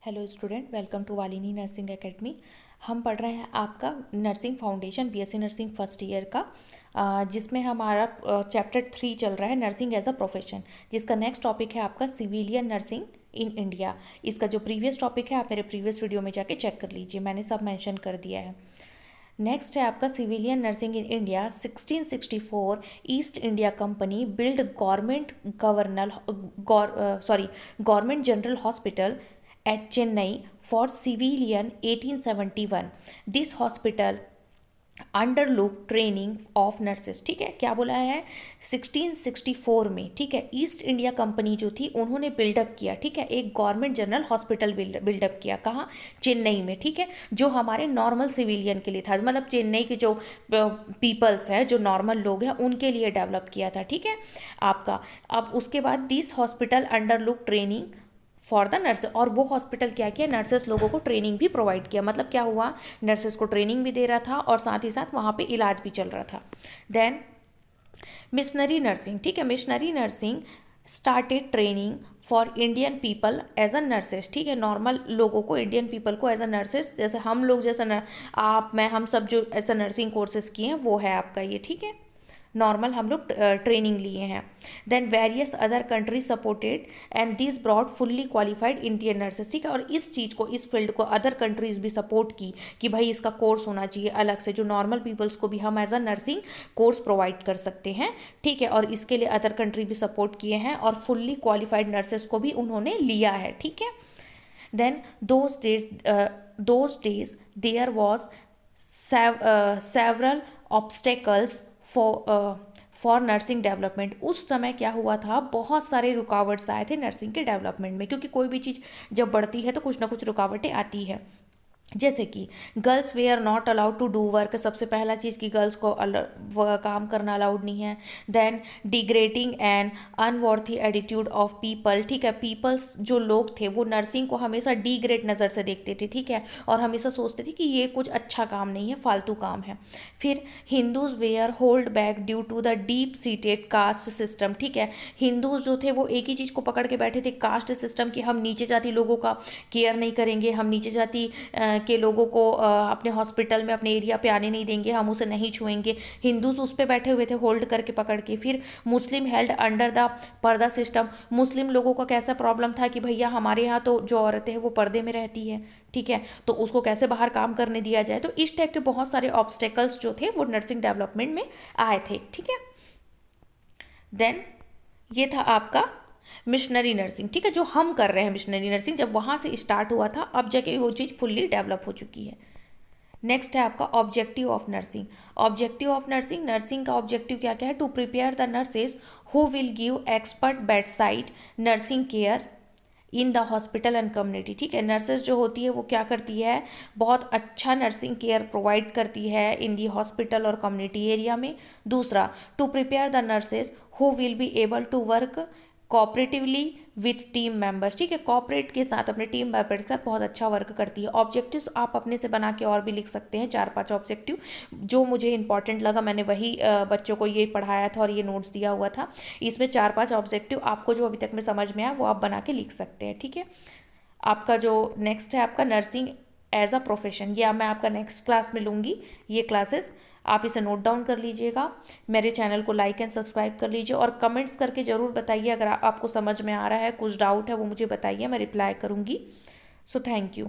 Hello student, welcome to Valini nursing academy. हम पढ़ रहे हैं आपका nursing foundation BSc nursing first year का, जिसमें हमारा चैप्टर 3 चल रहा है नर्सिंग एज अ प्रोफेशन, जिसका नेक्स्ट टॉपिक है आपका सिविलियन नर्सिंग इन इंडिया। इसका जो प्रीवियस टॉपिक है आप मेरे प्रीवियस वीडियो में जाके चेक कर लीजिए, मैंने सब मेंशन कर दिया है। नेक्स्ट है आपका civilian nursing in India. 1664 East India company build government general hospital at Chennai for civilian 1871. This hospital undertook training of nurses. ठीक है, क्या बोला है 1664 में, ठीक है, ईस्ट इंडिया कंपनी जो थी उन्होंने बिल्डअप किया, ठीक है, एक गवर्नमेंट जनरल हॉस्पिटल बिल्डअप किया। कहाँ? चेन्नई में, ठीक है, जो हमारे नॉर्मल सिविलियन के लिए था, मतलब चेन्नई के जो पीपल्स हैं, जो नॉर्मल लोग हैं, उनके लिए डेवलप किया था। ठीक है आपका। अब उसके बाद this hospital undertook training for the nurse, और वो हॉस्पिटल क्या किया, नर्सेस लोगों को ट्रेनिंग भी प्रोवाइड किया। मतलब क्या हुआ, नर्सेस को ट्रेनिंग भी दे रहा था और साथ ही साथ वहाँ पे इलाज भी चल रहा था। देन मिशनरी नर्सिंग, ठीक है, missionary nursing started training for Indian people as a nurses. ठीक है, नॉर्मल लोगों को, इंडियन पीपल को एज अ नर्सेस, जैसे हम लोग, जैसा आप, मैं, हम सब जो ऐसा नर्सिंग कोर्सेज किए हैं वो है आपका ये। ठीक है, नॉर्मल हम लोग ट्रेनिंग लिए हैं। Then various other countries supported and this broad fully qualified Indian nurses. ठीक है, और इस चीज़ को, इस फील्ड को अदर कंट्रीज भी सपोर्ट की कि भाई इसका कोर्स होना चाहिए अलग से, जो नॉर्मल पीपल्स को भी हम as a nursing course provide कर सकते हैं। ठीक है, और इसके लिए अदर कंट्री भी सपोर्ट किए हैं और फुल्ली क्वालिफाइड नर्सेस को भी उन्होंने लिया है। ठीक है, then those days there was several obstacles for nursing development. उस समय क्या हुआ था, बहुत सारे रुकावट्स आए थे नर्सिंग के डेवलपमेंट में, क्योंकि कोई भी चीज़ जब बढ़ती है तो कुछ ना कुछ रुकावटें आती है। जैसे कि गर्ल्स वे are not allowed to do work, सबसे पहला चीज़ कि गर्ल्स को काम करना अलाउड नहीं है। Then degrading and unworthy attitude of people. ठीक है, पीपल्स जो लोग थे वो नर्सिंग को हमेशा डिग्रेड नज़र से देखते थे, ठीक है, और हमेशा सोचते थे कि ये कुछ अच्छा काम नहीं है, फालतू काम है। फिर हिंदूज वे are hold back due to the deep seated caste system. ठीक है, हिंदूज जो थे वो एक ही चीज़ को पकड़ के बैठे थे, कास्ट सिस्टम, कि हम नीचे जाति लोगों का केयर नहीं करेंगे, हम नीचे जाति के लोगों को अपने हॉस्पिटल में, अपने एरिया पे आने नहीं देंगे, हम उसे नहीं छुएंगे। हिंदूज उस पे बैठे हुए थे होल्ड करके, पकड़ के। फिर मुस्लिम हेल्ड अंडर द पर्दा सिस्टम। मुस्लिम लोगों का कैसा प्रॉब्लम था कि भैया हमारे यहाँ तो जो औरतें हैं वो पर्दे में रहती है, ठीक है, तो उसको कैसे बाहर काम करने दिया जाए। तो इस टाइप के बहुत सारे ऑब्स्टेकल्स जो थे वो नर्सिंग डेवलपमेंट में आए थे। ठीक है, देन ये था आपका मिशनरी नर्सिंग। ठीक है, जो हम कर रहे हैं मिशनरी नर्सिंग, जब वहाँ से स्टार्ट हुआ था, अब जाके वो चीज़ फुल्ली डेवलप हो चुकी है। नेक्स्ट है आपका objective of nursing. Objective of nursing, nursing का ऑब्जेक्टिव क्या क्या है, to prepare the nurses who will give expert bed side nursing care in the hospital and community. ठीक है, नर्सेज जो होती है वो क्या करती है, बहुत अच्छा नर्सिंग केयर प्रोवाइड करती है इन दी हॉस्पिटल और कम्युनिटी एरिया में। दूसरा, to prepare the nurses who will be able to work cooperatively with team members. ठीक है, कोऑपरेट के साथ, अपने टीम मेंबर्स के साथ बहुत अच्छा वर्क करती है। ऑब्जेक्टिव्स आप अपने से बना के और भी लिख सकते हैं, 4-5 ऑब्जेक्टिव जो मुझे इंपॉर्टेंट लगा, मैंने वही बच्चों को ये पढ़ाया था और ये नोट्स दिया हुआ था। इसमें 4-5 ऑब्जेक्टिव आपको जो अभी तक में समझ में आया वो आप बना के लिख सकते हैं। ठीक है, आपका जो नेक्स्ट है आपका नर्सिंग एज अ प्रोफेशन, ये मैं आपका नेक्स्ट क्लास में लूँगी। ये क्लासेस आप इसे नोट डाउन कर लीजिएगा, मेरे चैनल को लाइक एंड सब्सक्राइब कर लीजिए, और कमेंट्स करके ज़रूर बताइए अगर आपको समझ में आ रहा है, कुछ डाउट है वो मुझे बताइए, मैं रिप्लाई करूँगी। So thank you.